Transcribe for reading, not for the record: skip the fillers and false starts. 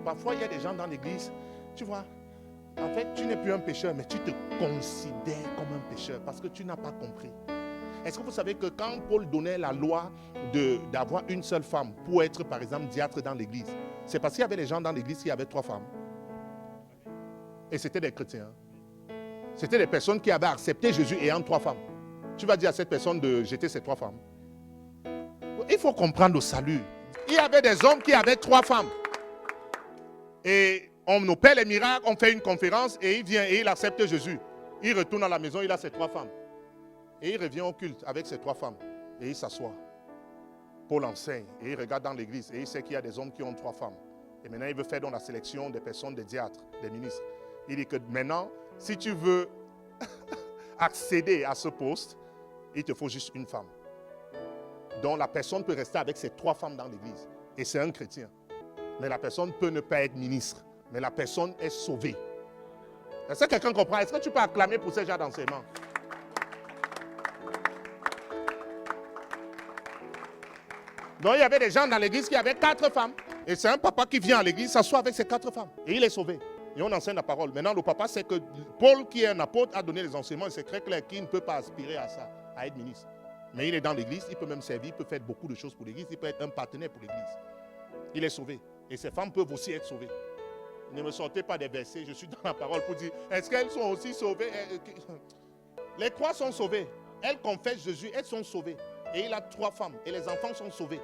Parfois, il y a des gens dans l'église, tu vois, en fait, tu n'es plus un pécheur, mais tu te considères comme un pécheur parce que tu n'as pas compris. Est-ce que vous savez que quand Paul donnait la loi d'avoir une seule femme pour être, par exemple, diacre dans l'église, c'est parce qu'il y avait des gens dans l'église qui avaient 3 femmes. Et c'était des chrétiens. C'était des personnes qui avaient accepté Jésus ayant 3 femmes. Tu vas dire à cette personne de jeter ses 3 femmes. Il faut comprendre le salut. Il y avait des hommes qui avaient 3 femmes. Et on opère les miracles, on fait une conférence et il vient et il accepte Jésus. Il retourne à la maison, il a ses 3 femmes. Et il revient au culte avec ses 3 femmes. Et il s'assoit. Paul enseigne et il regarde dans l'église et il sait qu'il y a des hommes qui ont 3 femmes. Et maintenant il veut faire dans la sélection des personnes, des diacres, des ministres. Il dit que maintenant, si tu veux accéder à ce poste, il te faut juste une femme. Donc la personne peut rester avec ses 3 femmes dans l'église. Et c'est un chrétien. Mais la personne peut ne pas être ministre. Mais la personne est sauvée. Est-ce que quelqu'un comprend? Est-ce que tu peux acclamer pour ce genre d'enseignement? Donc il y avait des gens dans l'église qui avaient 4 femmes. Et c'est un papa qui vient à l'église, s'assoit avec ses 4 femmes. Et il est sauvé. Et on enseigne la parole. Maintenant, le papa sait que Paul, qui est un apôtre, a donné les enseignements. Et c'est très clair qu'il ne peut pas aspirer à ça, à être ministre. Mais il est dans l'église, il peut même servir, il peut faire beaucoup de choses pour l'église. Il peut être un partenaire pour l'église. Il est sauvé. Et ces femmes peuvent aussi être sauvées. Ne me sortez pas des versets, je suis dans la parole pour dire, est-ce qu'elles sont aussi sauvées? Les 3 sont sauvées. Elles confessent Jésus, elles sont sauvées. Et il a 3 femmes. Et les enfants sont sauvés.